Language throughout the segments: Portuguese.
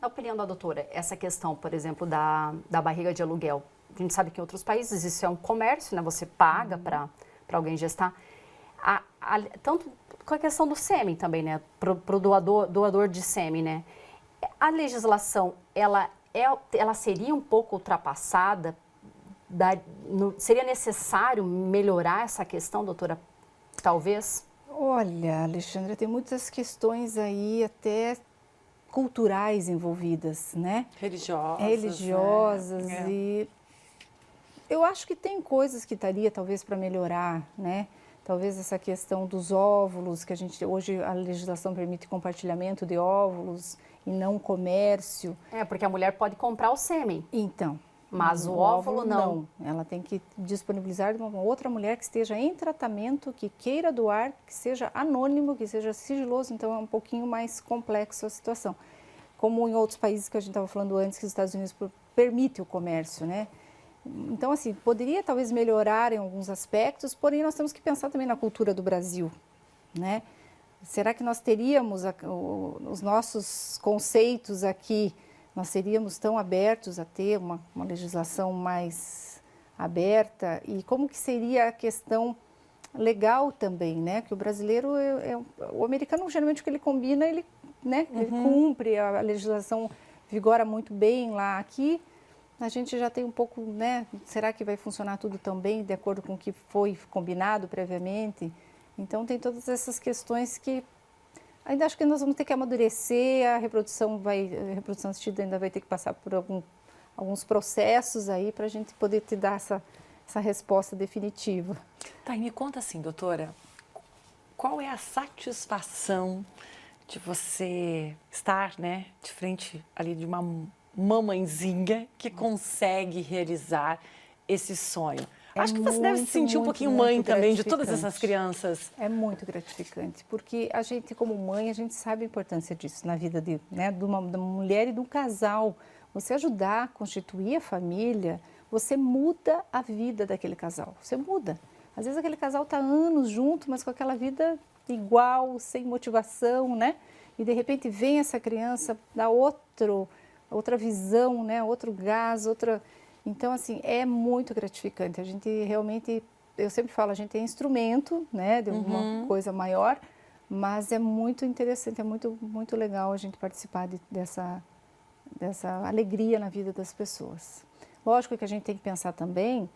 Na opinião da doutora, essa questão, por exemplo, da barriga de aluguel, a gente sabe que em outros países isso é um comércio, né? Você paga para alguém gestar. Tanto com a questão do sêmen também, né? Para o doador de sêmen, né? A legislação, ela seria um pouco ultrapassada? Seria necessário melhorar essa questão, doutora? Talvez? Olha, Alexandra, tem muitas questões aí até culturais envolvidas, né? Religiosas né? E eu acho que tem coisas que estaria talvez para melhorar, né? Talvez essa questão dos óvulos, que hoje a legislação permite compartilhamento de óvulos e não comércio. Porque a mulher pode comprar o sêmen. Então, mas o óvulo não. Ela tem que disponibilizar de uma outra mulher que esteja em tratamento, que queira doar, que seja anônimo, que seja sigiloso. Então, é um pouquinho mais complexo a situação. Como em outros países que a gente estava falando antes, que os Estados Unidos permite o comércio, né? Então, assim, poderia talvez melhorar em alguns aspectos, porém nós temos que pensar também na cultura do Brasil, né? Será que nós teríamos os nossos conceitos aqui, nós seríamos tão abertos a ter uma legislação mais aberta? E como que seria a questão legal também, né? Que o brasileiro, o americano, geralmente o que ele combina, ele, né? Ele cumpre, a legislação vigora muito bem lá. Aqui a gente já tem um pouco, né? Será que vai funcionar tudo tão bem de acordo com o que foi combinado previamente? Então, tem todas essas questões que ainda acho que nós vamos ter que amadurecer, a reprodução assistida ainda vai ter que passar por alguns processos aí para a gente poder te dar essa resposta definitiva. Tá, e me conta assim, doutora, qual é a satisfação de você estar, né, de frente ali de uma mamãezinha que consegue realizar esse sonho? Acho que você deve se sentir um pouquinho mãe também de todas essas crianças. É muito gratificante, porque a gente, como mãe, a gente sabe a importância disso na vida de uma mulher e de um casal. Você ajudar a constituir a família, você muda a vida daquele casal, você muda. Às vezes aquele casal está anos junto, mas com aquela vida igual, sem motivação, né? E de repente vem essa criança, dá outra visão, né? Outro gás, outra... Então, assim, é muito gratificante. A gente realmente, eu sempre falo, a gente é instrumento, né, de uma coisa maior, mas é muito interessante, é muito, muito legal a gente participar dessa alegria na vida das pessoas. Lógico que a gente tem que pensar também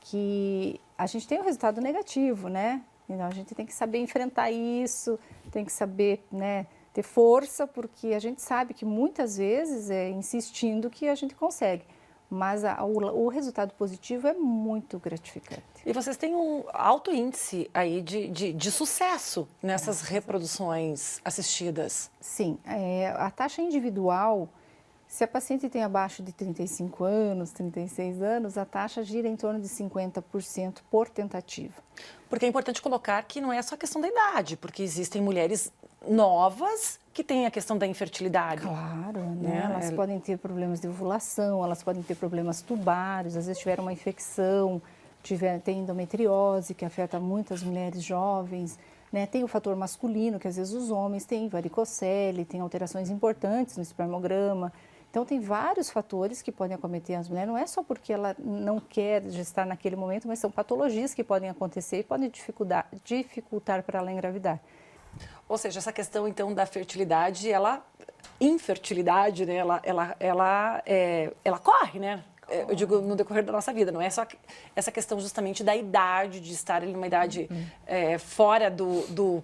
que a gente tem um resultado negativo, né? Então, a gente tem que saber enfrentar isso, tem que saber, né, ter força, porque a gente sabe que muitas vezes é insistindo que a gente consegue. Mas o resultado positivo é muito gratificante. E vocês têm um alto índice aí de sucesso nessas reproduções assistidas. Sim, a taxa individual, se a paciente tem abaixo de 35 anos, 36 anos, a taxa gira em torno de 50% por tentativa. Porque é importante colocar que não é só a questão da idade, porque existem mulheres novas que têm a questão da infertilidade. Claro, né? Elas podem ter problemas de ovulação, elas podem ter problemas tubários, às vezes tiveram uma infecção, tem endometriose, que afeta muitas mulheres jovens, né? Tem o fator masculino, que às vezes os homens têm varicocele, tem alterações importantes no espermograma. Então, tem vários fatores que podem acometer as mulheres, não é só porque ela não quer gestar naquele momento, mas são patologias que podem acontecer e podem dificultar para ela engravidar. Ou seja, essa questão, então, da fertilidade, infertilidade, né? Ela corre, né? Eu digo, no decorrer da nossa vida, não é só essa questão justamente da idade, de estar em uma idade fora do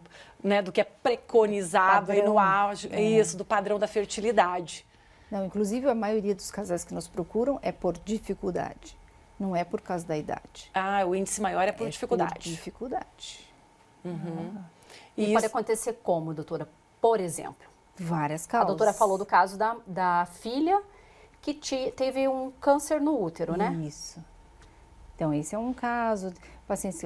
que é preconizado aí no auge, do padrão da fertilidade. Não, inclusive, a maioria dos casais que nos procuram é por dificuldade, não é por causa da idade. Ah, o índice maior é por dificuldade. Por dificuldade. E pode acontecer como, doutora? Por exemplo, várias causas. A doutora falou do caso da filha que teve um câncer no útero, né? Isso. Então, esse é um caso, paciente,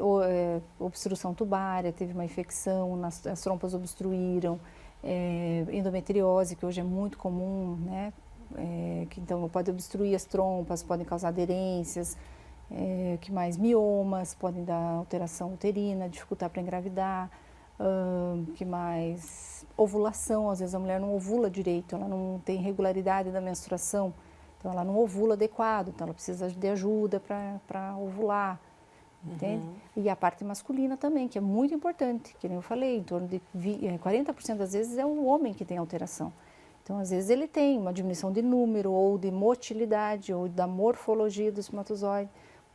obstrução tubária, teve uma infecção, as trompas obstruíram, endometriose, que hoje é muito comum, né? Que então pode obstruir as trompas, podem causar aderências, que mais? Miomas, podem dar alteração uterina, dificultar para engravidar. Que mais? Ovulação, às vezes a mulher não ovula direito, ela não tem regularidade da menstruação, então ela não ovula adequado, então ela precisa de ajuda para ovular, entende? E a parte masculina também, que é muito importante, que nem eu falei, em torno de 40% das vezes é o homem que tem alteração. Então, às vezes ele tem uma diminuição de número, ou de motilidade, ou da morfologia do espermatozoide,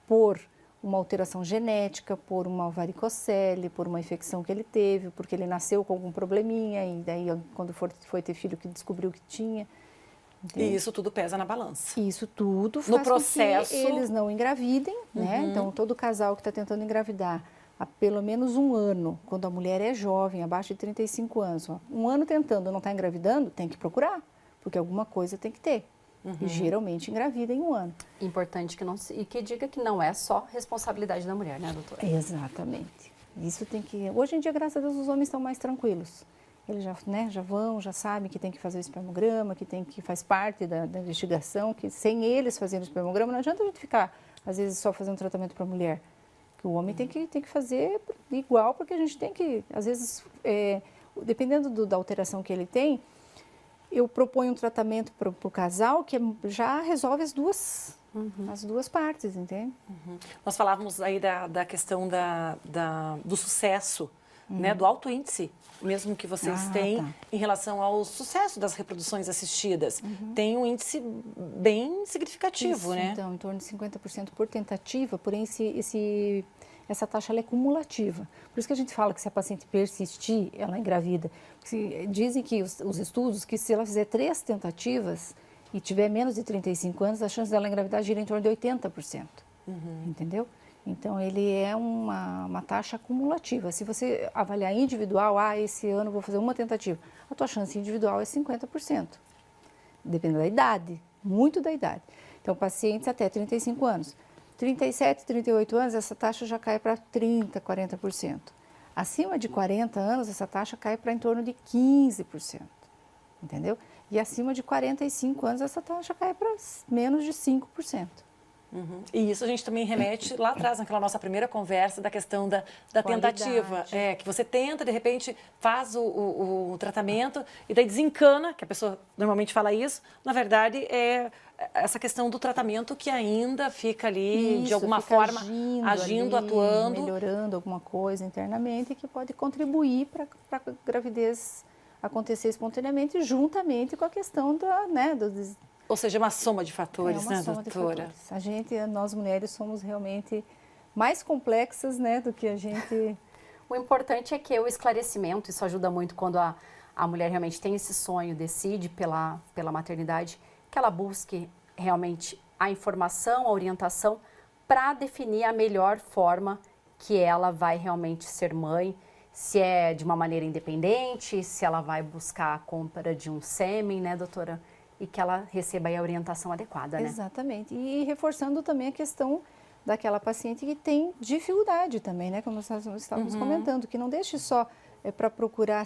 por uma alteração genética, por uma varicocele, por uma infecção que ele teve, porque ele nasceu com algum probleminha e daí quando foi ter filho que descobriu que tinha. Entende? E isso tudo pesa na balança. Isso tudo faz no processo com que eles não engravidem, né? Então todo casal que está tentando engravidar há pelo menos um ano, quando a mulher é jovem, abaixo de 35 anos, ó, um ano tentando não estar engravidando, tem que procurar, porque alguma coisa tem que ter. E geralmente engravida em um ano. Importante que não e que diga que não é só responsabilidade da mulher, né, doutora? Exatamente. Isso tem que... Hoje em dia, graças a Deus, os homens estão mais tranquilos. Eles já, né, já sabem que tem que fazer o espermograma, que faz parte da investigação, que sem eles fazerem o espermograma, não adianta a gente ficar, às vezes, só fazendo tratamento para a mulher. Que o homem tem que fazer igual, porque a gente tem que, às vezes, dependendo da alteração que ele tem, eu proponho um tratamento para o casal que já resolve as duas partes, entende? Nós falávamos aí da questão do sucesso, né, do alto índice, mesmo que vocês têm em relação ao sucesso das reproduções assistidas. Tem um índice bem significativo, Isso, né? Então, em torno de 50% por tentativa, porém essa taxa ela é cumulativa. Por isso que a gente fala que se a paciente persistir, ela engravida. Dizem que os estudos que se ela fizer 3 tentativas e tiver menos de 35 anos, a chance dela engravidar gira em torno de 80%. Entendeu? Então, ele é uma taxa cumulativa. Se você avaliar individual, esse ano eu vou fazer uma tentativa, a tua chance individual é 50%. Depende da idade, muito da idade. Então, pacientes até 35 anos. 37, 38 anos, essa taxa já cai para 30%, 40%. Acima de 40 anos, essa taxa cai para em torno de 15%, entendeu? E acima de 45 anos, essa taxa cai para menos de 5%. E isso a gente também remete lá atrás, naquela nossa primeira conversa, da questão da tentativa. Que você tenta, de repente, faz o tratamento e daí desencana, que a pessoa normalmente fala isso. Na verdade, é essa questão do tratamento que ainda fica ali, Isso, de alguma fica forma, agindo, ali, atuando. melhorando alguma coisa internamente que pode contribuir para a gravidez acontecer espontaneamente, juntamente com a questão dos... Ou seja, uma soma de fatores, uma né, soma doutora? De fatores. Nós mulheres somos realmente mais complexas, né, do que a gente... O importante é que o esclarecimento, isso ajuda muito quando a mulher realmente tem esse sonho, decide pela maternidade, que ela busque realmente a informação, a orientação para definir a melhor forma que ela vai realmente ser mãe, se é de uma maneira independente, se ela vai buscar a compra de um sêmen, né, doutora? E que ela receba aí a orientação adequada, né? Exatamente. E reforçando também a questão daquela paciente que tem dificuldade também, né? Como nós estávamos comentando, que não deixe só para procurar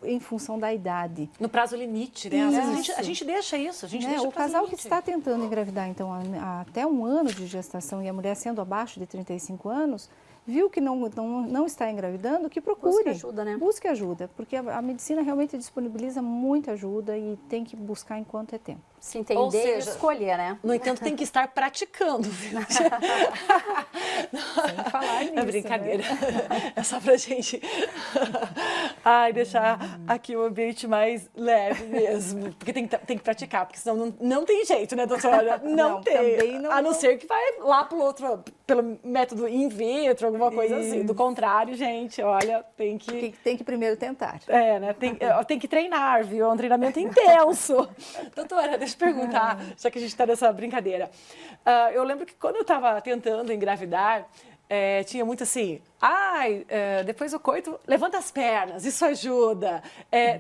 em função da idade. No prazo limite, né? Às vezes a gente deixa isso, a gente deixa o casal limite. que está tentando engravidar, então, até um ano de gestação e a mulher sendo abaixo de 35 anos, viu que não está engravidando, que procure. Busque ajuda, né? Busque ajuda, porque a medicina realmente disponibiliza muita ajuda e tem que buscar enquanto é tempo. Se entender Ou seja, e escolher, né? No entanto, tem que estar praticando. Sem falar nisso, É brincadeira. Né? É só pra gente deixar aqui o ambiente mais leve mesmo. Porque tem que praticar, porque senão não tem jeito, né, doutora? Não tem. Também não. A não ser que vai lá pelo método in vitro, alguma coisa assim. Do contrário, gente, olha, tem que primeiro tentar. né? Tem que treinar, viu? É um treinamento intenso. Doutora, deixa eu perguntar, já que a gente está nessa brincadeira. Eu lembro que quando eu estava tentando engravidar, tinha muito assim, depois do coito, levanta as pernas, isso ajuda.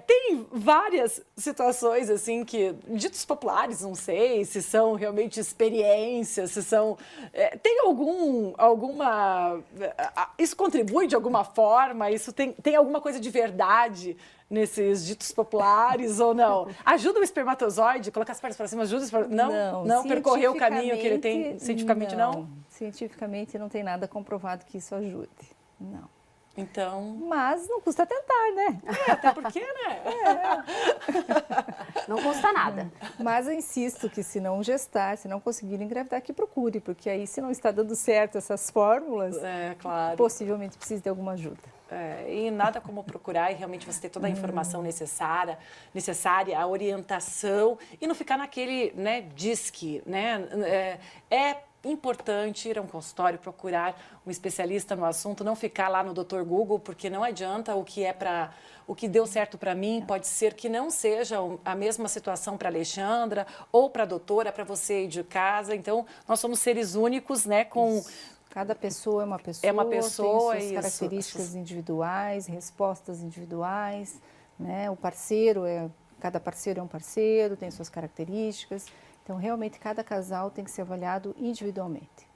Tem várias situações, assim, que, ditos populares, não sei se são realmente experiências, se são... tem alguma... Isso contribui de alguma forma? Isso tem alguma coisa de verdade nesses ditos populares ou não? Ajuda o espermatozoide, colocar as pernas para cima, ajuda o espermatozoide? Não percorrer o caminho que ele tem, cientificamente não? Cientificamente não tem nada comprovado que isso ajude, não. Então, Mas não custa tentar, né? até porque, né? Não custa nada. Mas eu insisto que se não gestar, se não conseguir engravidar, que procure, porque aí se não está dando certo essas fórmulas, É, claro. possivelmente precisa de alguma ajuda. E nada como procurar e realmente você ter toda a informação necessária, a orientação e não ficar naquele, né, disque, né? É importante ir a um consultório, procurar um especialista no assunto, não ficar lá no Dr. Google, porque não adianta o que deu certo para mim, pode ser que não seja a mesma situação para a Alexandra ou para a doutora, para você aí de casa. Então, nós somos seres únicos, né, com Cada pessoa é uma pessoa, tem suas características individuais, respostas individuais, né? O parceiro cada parceiro é um parceiro, tem suas características. Então, realmente, cada casal tem que ser avaliado individualmente.